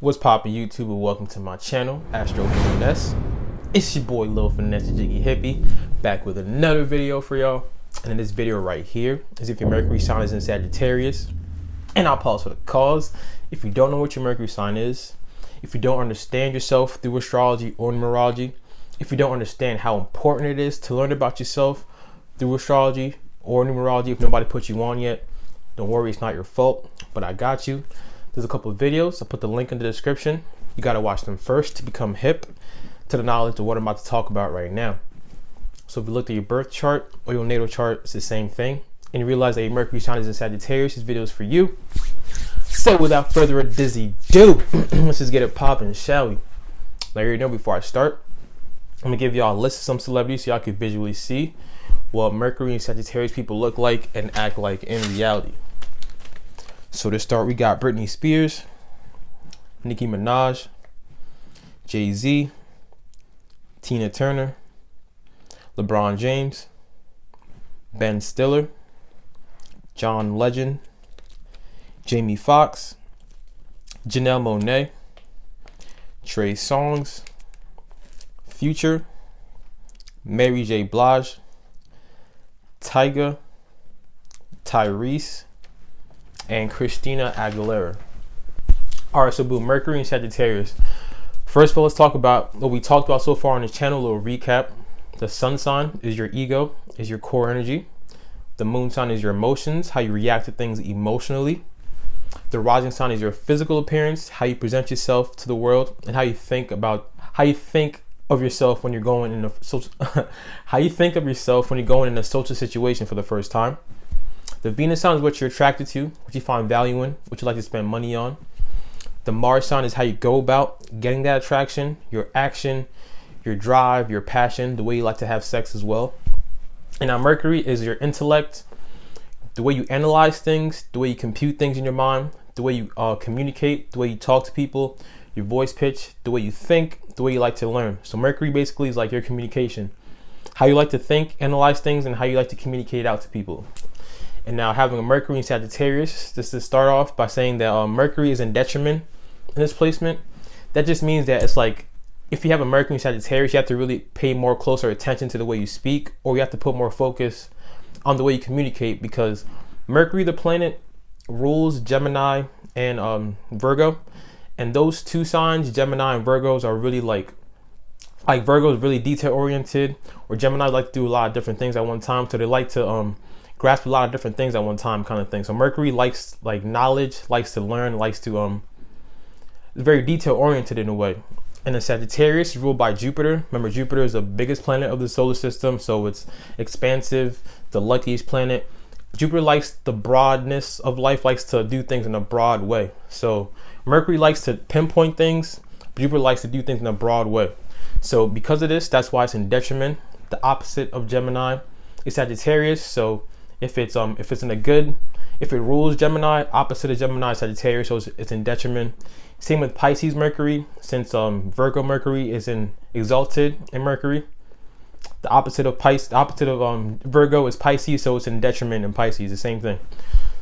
What's poppin' YouTube, and welcome to my channel, Astro Finesse. It's your boy Lil Finesse, the Jiggy Hippie, back with another video for y'all. And in this video right here is if your Mercury sign is in Sagittarius. And I'll pause for the cause. If you don't know what your Mercury sign is, if you don't understand yourself through astrology or numerology, if you don't understand how important it is to learn about yourself through astrology or numerology, if nobody put you on yet, don't worry, it's not your fault, but I got you. There's a couple of videos. I'll put the link in the description. You got to watch them first to become hip to the knowledge of what I'm about to talk about right now. So if you look at your birth chart or your natal chart, it's the same thing. And you realize that your Mercury sign is in Sagittarius, this video is for you. So without further ado, let's just get it popping, shall we? Like you know, before I start, I'm going to give y'all a list of some celebrities so y'all can visually see what Mercury and Sagittarius people look like and act like in reality. So to start, we got Britney Spears, Nicki Minaj, Jay-Z, Tina Turner, LeBron James, Ben Stiller, John Legend, Jamie Foxx, Janelle Monáe, Trey Songz, Future, Mary J. Blige, Tyga, Tyrese, and Christina Aguilera. All right, so boom, Mercury and Sagittarius. First of all, let's talk about what we talked about so far on this channel, a little recap. The sun sign is your ego, is your core energy. The moon sign is your emotions, how you react to things emotionally. The rising sign is your physical appearance, how you present yourself to the world, and how you think of yourself when you're going in a social how you think of yourself when you're going in a social situation for the first time. The Venus sign is what you're attracted to, what you find value in, what you like to spend money on. The Mars sign is how you go about getting that attraction, your action, your drive, your passion, the way you like to have sex as well. And now Mercury is your intellect, the way you analyze things, the way you compute things in your mind, the way you communicate, the way you talk to people, your voice pitch, the way you think, the way you like to learn. So Mercury basically is like your communication, how you like to think, analyze things, and how you like to communicate out to people. And now having a Mercury in Sagittarius, just to start off by saying that Mercury is in detriment in this placement. That just means that it's like, if you have a Mercury in Sagittarius, you have to really pay more closer attention to the way you speak, or you have to put more focus on the way you communicate, because Mercury, the planet, rules Gemini and Virgo. And those two signs, Gemini and Virgos, are really like Virgo is really detail oriented, or Gemini like to do a lot of different things at one time. So they like to grasp a lot of different things at one time, kind of thing. So Mercury likes like knowledge, likes to learn, likes to very detail oriented in a way. And the Sagittarius is ruled by Jupiter. Remember, Jupiter is the biggest planet of the solar system, so it's expansive, the luckiest planet. Jupiter likes the broadness of life, likes to do things in a broad way. So Mercury likes to pinpoint things, Jupiter likes to do things in a broad way. So because of this, that's why it's in detriment. The opposite of Gemini is Sagittarius. So if it rules Gemini, opposite of Gemini is Sagittarius, so it's in detriment. Same with Pisces Mercury, since Virgo Mercury is in exalted in Mercury. The opposite of Virgo is Pisces, so it's in detriment in Pisces, the same thing.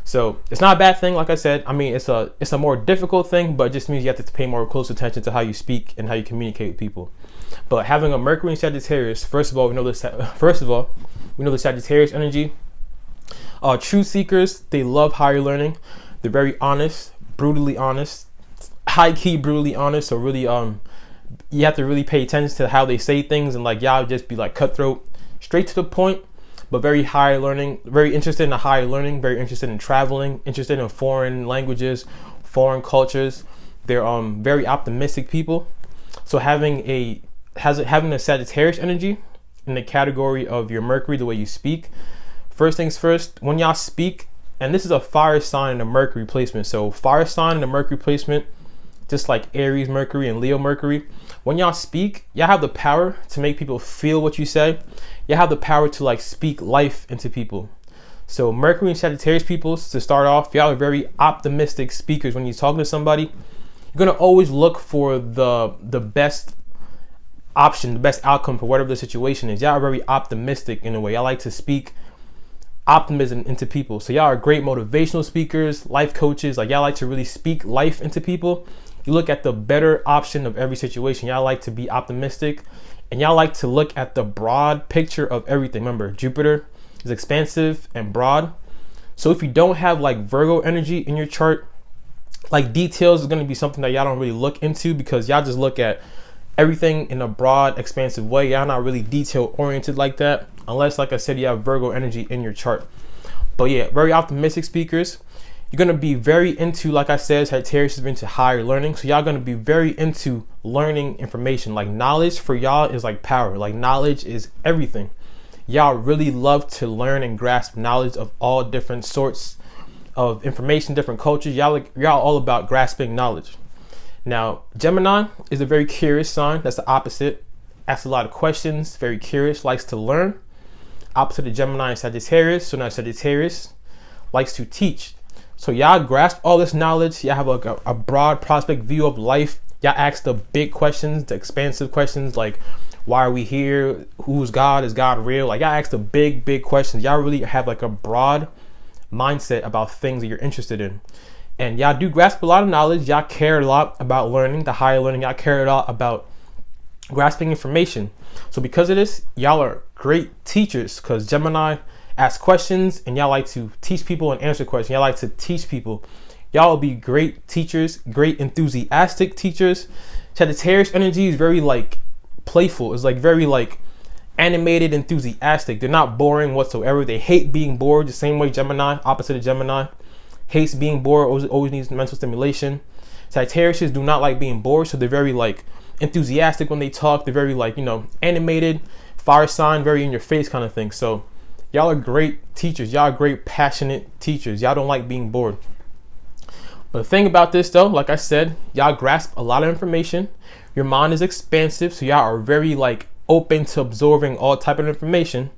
So it's not a bad thing, like I said. I mean, it's a more difficult thing, but it just means you have to pay more close attention to how you speak and how you communicate with people. But having a Mercury in Sagittarius, first of all, we know the Sagittarius energy. Truth seekers, they love higher learning. They're very honest, brutally honest, high key brutally honest. So really, you have to really pay attention to how they say things, and like y'all just be like cutthroat, straight to the point, but very higher learning, very interested in the higher learning, very interested in traveling, interested in foreign languages, foreign cultures. They're very optimistic people. So having a Sagittarius energy in the category of your Mercury, the way you speak. First things first, when y'all speak, and this is a fire sign in the Mercury placement. So fire sign in the Mercury placement, just like Aries Mercury and Leo Mercury, when y'all speak, y'all have the power to make people feel what you say. You have the power to like speak life into people. So Mercury and Sagittarius people, to start off, y'all are very optimistic speakers. When you talk to somebody, you're gonna always look for the best option, the best outcome for whatever the situation is. Y'all are very optimistic in a way. I like to speak optimism into people. So y'all are great motivational speakers, life coaches. Like y'all like to really speak life into people. You look at the better option of every situation. Y'all like to be optimistic, and y'all like to look at the broad picture of everything. Remember, Jupiter is expansive and broad. So if you don't have like Virgo energy in your chart, like details is going to be something that y'all don't really look into, because y'all just look at everything in a broad, expansive way. Y'all not really detail oriented like that, unless, like I said, you have Virgo energy in your chart. But yeah, very optimistic speakers. You're going to be very into, like I said, Sagittarius is into higher learning. So y'all going to be very into learning information. Like knowledge for y'all is like power. Like knowledge is everything. Y'all really love to learn and grasp knowledge of all different sorts of information, different cultures. Y'all all about grasping knowledge. Now, Gemini is a very curious sign. That's the opposite. Asks a lot of questions, very curious, likes to learn. Opposite of Gemini is Sagittarius. So now Sagittarius likes to teach. So y'all grasp all this knowledge. Y'all have like a broad prospect view of life. Y'all ask the big questions, the expansive questions, like why are we here? Who's God? Is God real? Like y'all ask the big questions. Y'all really have like a broad mindset about things that you're interested in. And y'all do grasp a lot of knowledge. Y'all care a lot about learning, the higher learning. Y'all care a lot about grasping information. So because of this, y'all are great teachers, because Gemini ask questions and y'all like to teach people and answer questions. Y'all like to teach people. Y'all will be great teachers, great enthusiastic teachers. Sagittarius energy is very like playful. It's like very like animated, enthusiastic. They're not boring whatsoever. They hate being bored, the same way Gemini, opposite of Gemini, hates being bored, always needs mental stimulation. Sagittarius do not like being bored, so they're very like enthusiastic when they talk. They're very like, animated, fire sign, very in your face kind of thing. So y'all are great teachers. Y'all are great passionate teachers. Y'all don't like being bored. But the thing about this though, like I said, y'all grasp a lot of information. Your mind is expansive, so y'all are very like open to absorbing all type of information.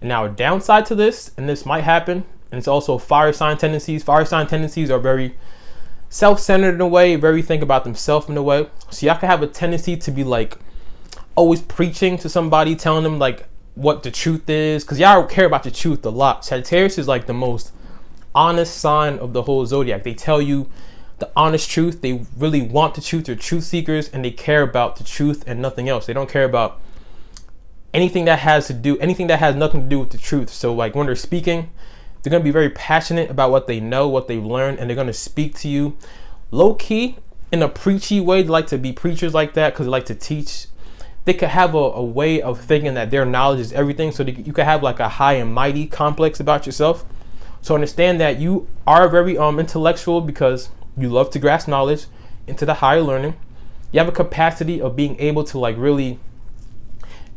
And now a downside to this, and this might happen, and it's also fire sign tendencies. Fire sign tendencies are very self-centered in a way, very think about themselves in a way. So y'all can have a tendency to be like always preaching to somebody, telling them like what the truth is, because y'all care about the truth a lot. Sagittarius is like the most honest sign of the whole zodiac. They tell you the honest truth. They really want the truth. They're truth seekers, and they care about the truth and nothing else. They don't care about anything that has nothing to do with the truth. So like when they're speaking, they're going to be very passionate about what they know, what they've learned, and they're going to speak to you low key in a preachy way. They like to be preachers like that because they like to teach. They could have a way of thinking that their knowledge is everything. So you could have like a high and mighty complex about yourself. So understand that you are very intellectual, because you love to grasp knowledge into the higher learning. You have a capacity of being able to like really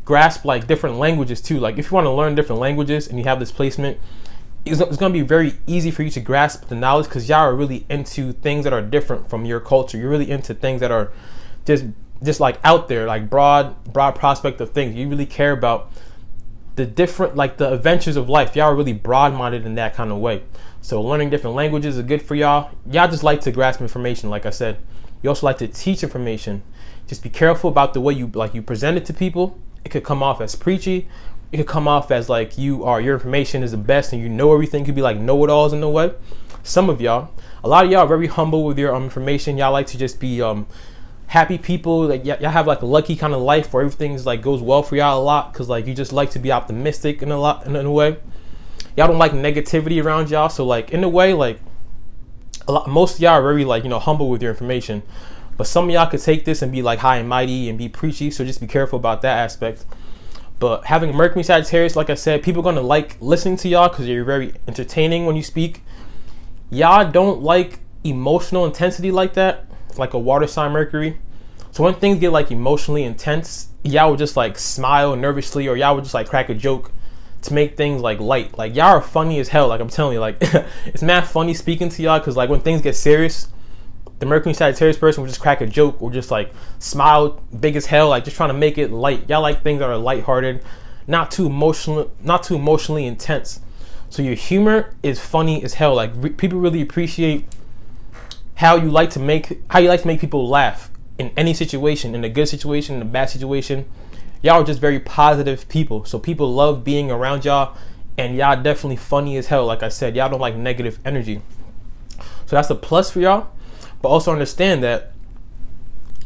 grasp like different languages too. Like if you want to learn different languages and you have this placement, it's going to be very easy for you to grasp the knowledge, because y'all are really into things that are different from your culture. You're really into things that are just like out there, like broad prospect of things. You really care about the different, like the adventures of life. Y'all are really broad-minded in that kind of way. So learning different languages is good for y'all. Y'all just like to grasp information, like I said. You also like to teach information. Just be careful about the way you present it to people. It could come off as preachy. It could come off as like your information is the best and you know everything. It could be like know-it-alls in a way. Some of y'all, a lot of y'all are very humble with your information. Y'all like to just be happy people. Like y'all have like a lucky kind of life where everything's like goes well for y'all a lot, because like you just like to be optimistic in a way. Y'all don't like negativity around y'all. So like in a way, like most of y'all are very like humble with your information. But some of y'all could take this and be like high and mighty and be preachy. So just be careful about that aspect. But having Mercury Sagittarius, like I said, people are gonna like listening to y'all because you're very entertaining when you speak. Y'all don't like emotional intensity like that, like a water sign Mercury. So when things get like emotionally intense, y'all would just like smile nervously, or y'all would just like crack a joke to make things like light. Like y'all are funny as hell. Like I'm telling you, like it's mad funny speaking to y'all, because like when things get serious, the Mercury Sagittarius person will just crack a joke or just like smile big as hell, like just trying to make it light. Y'all like things that are lighthearted, not too emotionally intense. So your humor is funny as hell. Like people really appreciate how you like to make people laugh in any situation, in a good situation, in a bad situation. Y'all are just very positive people. So people love being around y'all, and y'all definitely funny as hell. Like I said, y'all don't like negative energy. So that's a plus for y'all. But also understand that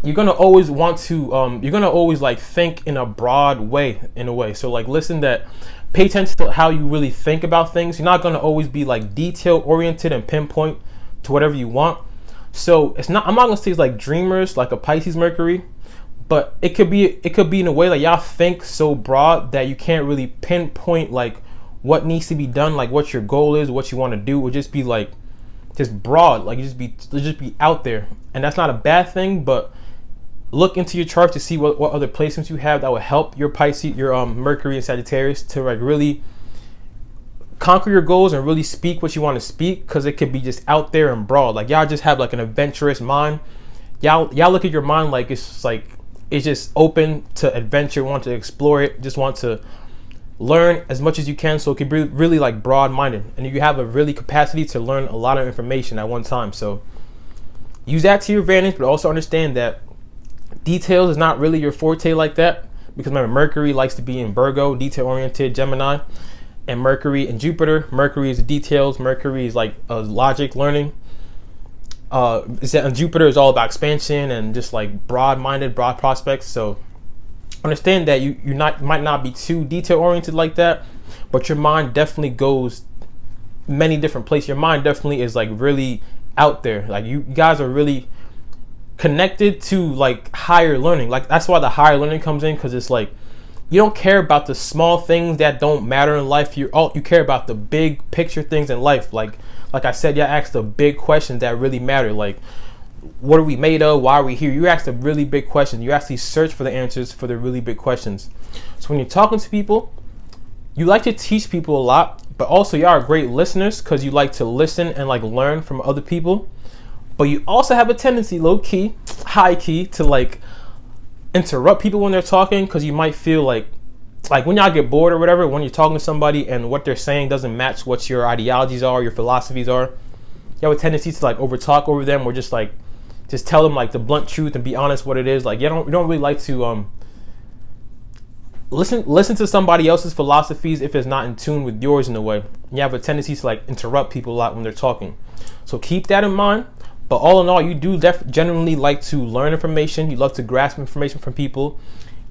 you're gonna always want to you're gonna always like think in a broad way, in a way. So like listen, that pay attention to how you really think about things. You're not gonna always be like detail oriented and pinpoint to whatever you want. So it's not, I'm not gonna say it's like dreamers, like a Pisces Mercury, but it could be in a way like y'all think so broad that you can't really pinpoint like what needs to be done, like what your goal is, what you want to do. Would just be like just broad, like just be out there. And that's not a bad thing, but look into your chart to see what other placements you have that will help your Pisces, your Mercury and Sagittarius to like really conquer your goals and really speak what you want to speak, because it could be just out there and broad. Like y'all just have like an adventurous mind. Y'all look at your mind like it's just open to adventure, want to explore it, just want to learn as much as you can. So it can be really like broad-minded, and you have a really capacity to learn a lot of information at one time. So use that to your advantage, but also understand that details is not really your forte like that, because remember, Mercury likes to be in Virgo, detail-oriented Gemini, and Mercury and Jupiter. Mercury is the details. Mercury is like logic, learning. And Jupiter is all about expansion and just like broad-minded, broad prospects. So understand that you might not be too detail-oriented like that, but your mind definitely goes many different places. Your mind definitely is like really out there. Like you guys are really connected to like higher learning. Like that's why the higher learning comes in, because it's like you don't care about the small things that don't matter in life. You care about the big picture things in life. Like I said, you ask the big questions that really matter. Like, what are we made of? Why are we here? You ask the really big questions. You actually search for the answers for the really big questions. So when you're talking to people, you like to teach people a lot, but also y'all are great listeners because you like to listen and like learn from other people. But you also have a tendency, low key, high key, to like interrupt people when they're talking, because you might feel like when y'all get bored or whatever, when you're talking to somebody and what they're saying doesn't match what your ideologies are, your philosophies are, you have a tendency to like over talk over them, or just tell them like the blunt truth and be honest what it is. Like you don't really like to listen to somebody else's philosophies if it's not in tune with yours in a way. You have a tendency to like interrupt people a lot when they're talking. So keep that in mind. But all in all, you do generally like to learn information. You love to grasp information from people.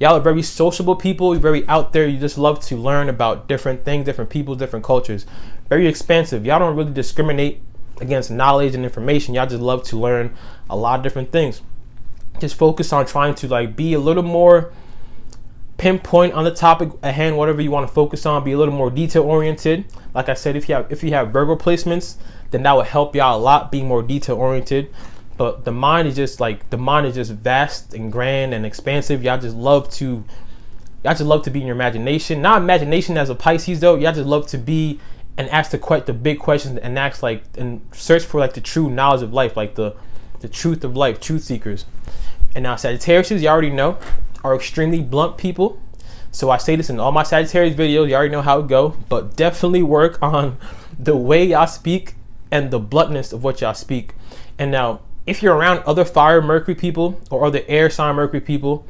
Y'all are very sociable people. You're very out there. You just love to learn about different things, different people, different cultures. Very expansive. Y'all don't really discriminate against knowledge and information. Y'all just love to learn a lot of different things. Just focus on trying to like be a little more pinpoint on the topic at hand, whatever you want to focus on. Be a little more detail oriented. Like I said, if you have Virgo placements, then that will help y'all a lot, being more detail oriented. But the mind is just vast and grand and expansive. Y'all just love to be in your imagination. Not imagination as a Pisces though. Y'all just love to be and ask the big questions and ask like and search for like the true knowledge of life, like the truth of life, truth seekers. And now Sagittarius, you already know, are extremely blunt people. So I say this in all my Sagittarius videos. You already know how it go, but definitely work on the way y'all speak and the bluntness of what y'all speak. And now, if you're around other fire Mercury people or other air sign Mercury people,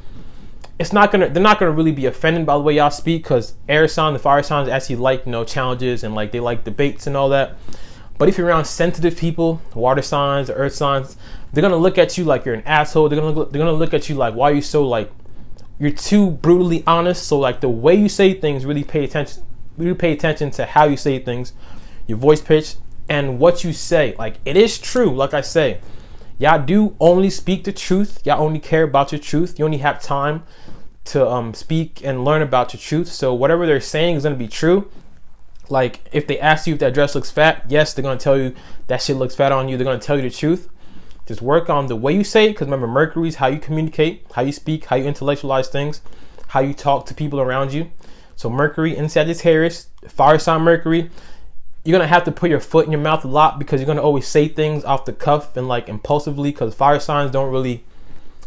they're not gonna really be offended by the way y'all speak, because air sign, the fire signs actually like challenges and like they like debates and all that. But if you're around sensitive people, water signs, or earth signs, they're gonna look at you like you're an asshole. They're gonna look at you like, why are you so like, you're too brutally honest. So like the way you say things, really pay attention to how you say things, your voice pitch, and what you say. Like it is true, like I say, y'all do only speak the truth. Y'all only care about your truth. You only have time to speak and learn about your truth. So whatever they're saying is gonna be true. Like if they ask you if that dress looks fat, yes, they're gonna tell you that shit looks fat on you. They're gonna tell you the truth. Just work on the way you say it, because remember, Mercury is how you communicate, how you speak, how you intellectualize things, how you talk to people around you. So Mercury in Sagittarius, fire sign Mercury, you're gonna have to put your foot in your mouth a lot, because you're gonna always say things off the cuff and like impulsively, because fire signs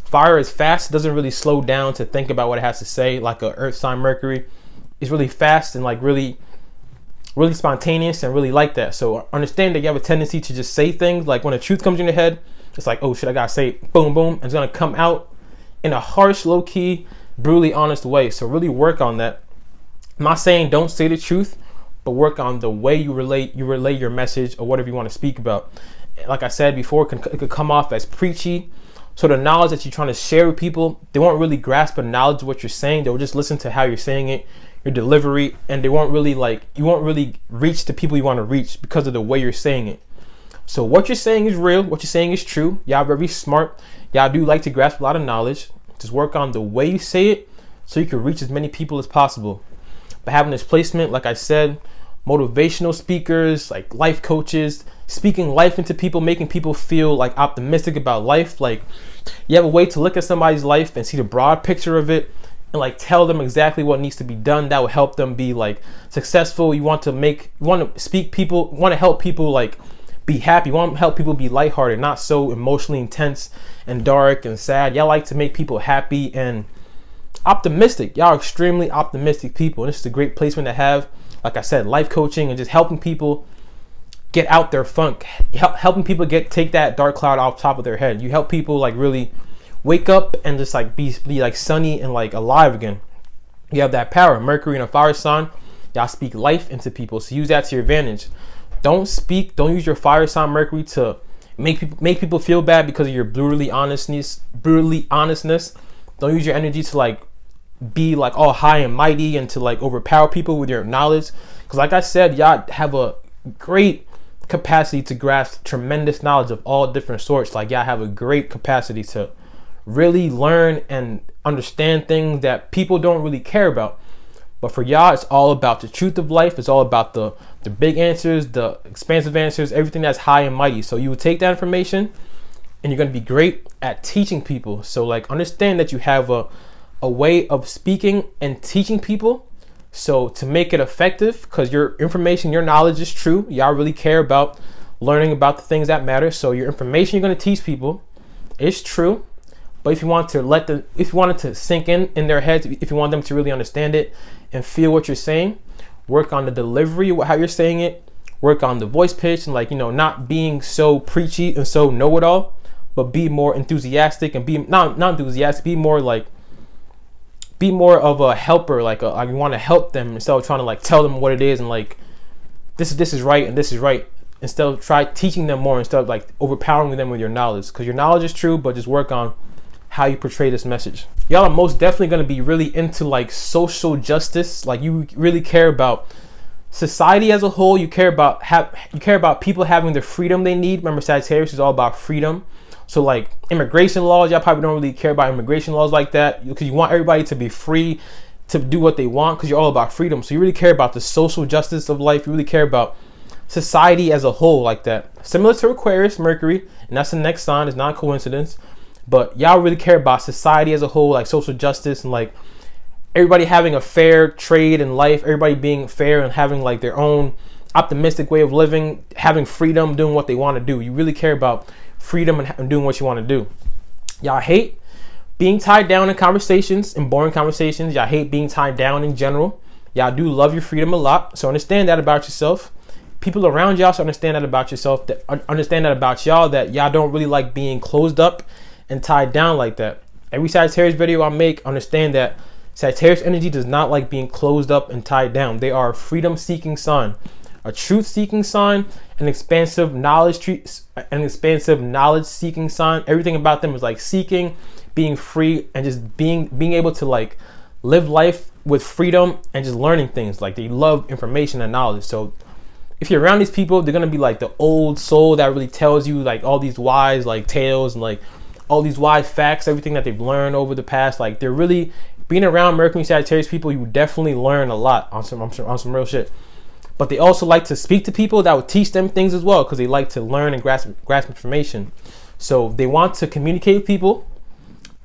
fire is fast, doesn't really slow down to think about what it has to say. Like a earth sign Mercury is really fast and like really spontaneous and really like that. So understand that you have a tendency to just say things like when the truth comes in your head, it's like, oh shit, I gotta say it, boom, boom, and it's gonna come out in a harsh, low-key, brutally honest way. So really work on that. I'm not saying don't say the truth, but work on the way you relay your message or whatever you want to speak about. Like I said before, it could come off as preachy, So the knowledge that you're trying to share with people, they won't really grasp the knowledge of what you're saying. They'll just listen to how you're saying it, your delivery, and they won't really you won't really reach the people you want to reach because of the way you're saying it. So what you're saying is real. What you're saying is true. Y'all very smart. Y'all do like to grasp a lot of knowledge. Just work on the way you say it so you can reach as many people as possible. By having this placement, like I said, motivational speakers, like life coaches, speaking life into people, making people feel like optimistic about life. Like you have a way to look at somebody's life and see the broad picture of it and like tell them exactly what needs to be done that will help them be like successful. You want to help people like be happy. You want to help people be lighthearted, not so emotionally intense and dark and sad. Y'all like to make people happy and optimistic. Y'all are extremely optimistic people, and this is a great placement to have. Like I said, life coaching and just helping people get out their funk, helping people take that dark cloud off top of their head. You help people like really wake up and just like be like sunny and like alive again. You have that power. Mercury in a fire sign, y'all speak life into people, so use that to your advantage. Don't use your fire sign Mercury to make people feel bad because of your brutally honestness. Don't use your energy to like be like all high and mighty and to like overpower people with your knowledge, because like I said, y'all have a great capacity to grasp tremendous knowledge of all different sorts. Like y'all have a great capacity to really learn and understand things that people don't really care about. But for y'all, it's all about the truth of life. It's all about the big answers, the expansive answers, everything that's high and mighty. So you will take that information and you're going to be great at teaching people. So like understand that you have a way of speaking and teaching people. So to make it effective, because your information, your knowledge is true. Y'all really care about learning about the things that matter. So your information you're going to teach people is true. But if you want it to sink in their heads, if you want them to really understand it and feel what you're saying, work on the delivery, how you're saying it, work on the voice pitch, and like, not being so preachy and so know-it-all, but be more enthusiastic and be not enthusiastic, be more of a helper, like you want to help them instead of trying to like tell them what it is and like this is right and this is right. Instead of try teaching them more instead of like overpowering them with your knowledge, because your knowledge is true, but just work on how you portray this message. Y'all are most definitely going to be really into like social justice. Like you really care about society as a whole. You care about people having the freedom they need. Remember, Sagittarius is all about freedom. So like immigration laws, y'all probably don't really care about immigration laws like that, because you want everybody to be free to do what they want, because you're all about freedom. So you really care about the social justice of life. You really care about society as a whole like that. Similar to Aquarius, Mercury, and that's the next sign. It's not a coincidence. But y'all really care about society as a whole, like social justice and like everybody having a fair trade in life, everybody being fair and having like their own optimistic way of living, having freedom, doing what they want to do. You really care about freedom and doing what you want to do. Y'all hate being tied down in conversations, in boring conversations. Y'all hate being tied down in general. Y'all do love your freedom a lot. So understand that about yourself. People around y'all should understand that about yourself, understand that about y'all, that y'all don't really like being closed up and tied down like that. Every Sagittarius video I make, understand that Sagittarius energy does not like being closed up and tied down. They are a freedom-seeking sign, a truth-seeking sign, an expansive knowledge-seeking sign. Everything about them is like seeking, being free, and just being able to like live life with freedom and just learning things. Like they love information and knowledge. So if you're around these people, they're gonna be like the old soul that really tells you like all these wise like tales and like all these wise facts, everything that they've learned over the past. Like they're really being around Mercury Sagittarius people. You definitely learn a lot on some real shit. But they also like to speak to people that will teach them things as well, because they like to learn and grasp information. So they want to communicate with people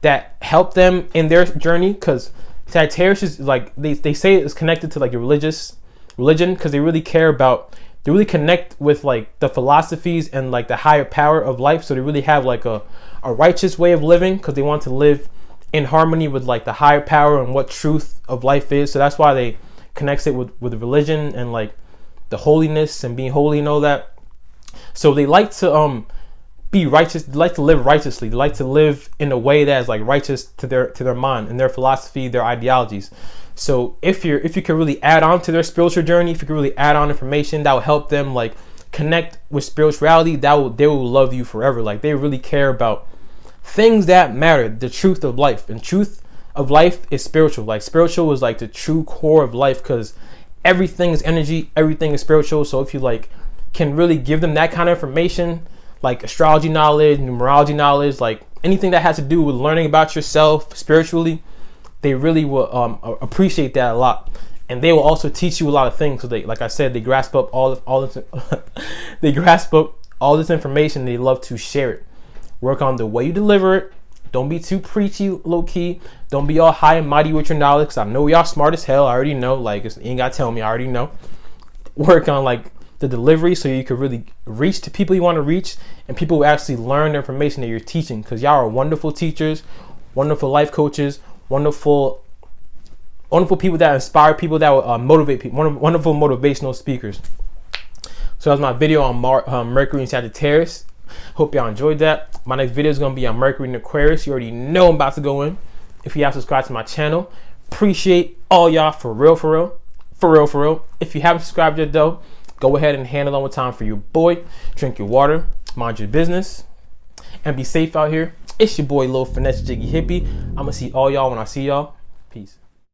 that help them in their journey, because Sagittarius is like they say it's connected to like your religion, because they really connect with like the philosophies and like the higher power of life. So they really have like a righteous way of living, because they want to live in harmony with like the higher power and what truth of life is. So that's why they connects it with religion and like the holiness and being holy and all that. So they like to be righteous. They like to live righteously. They like to live in a way that is like righteous to their mind and their philosophy, their ideologies. So if you can really add on to their spiritual journey, if you can really add on information that will help them like connect with spirituality, they will love you forever. Like they really care about things that matter, the truth of life. And truth of life is spiritual. Like spiritual is like the true core of life, because everything is energy, everything is spiritual. So if you like can really give them that kind of information, like astrology knowledge, numerology knowledge, like anything that has to do with learning about yourself spiritually, they really will appreciate that a lot. And they will also teach you a lot of things. So they, like I said, they grasp up all this they grasp up all this information. They love to share it. Work on the way you deliver it. Don't be too preachy, low key. Don't be all high and mighty with your knowledge, because I know y'all smart as hell. I already know. Like, you ain't gotta tell me. I already know. Work on like the delivery, so you can really reach the people you want to reach, and people will actually learn the information that you're teaching, because y'all are wonderful teachers, wonderful life coaches, wonderful people that inspire people, that will motivate people, wonderful motivational speakers. So that's my video on Mercury in Sagittarius. Hope y'all enjoyed that. My next video is going to be on Mercury in Aquarius. You already know I'm about to go in. If you have subscribed to my channel, appreciate all y'all for real. If you haven't subscribed yet though, go ahead and handle on with time for your boy. Drink your water, mind your business, and be safe out here. It's your boy, Lil Finesse Jiggy Hippie. I'm going to see all y'all when I see y'all. Peace.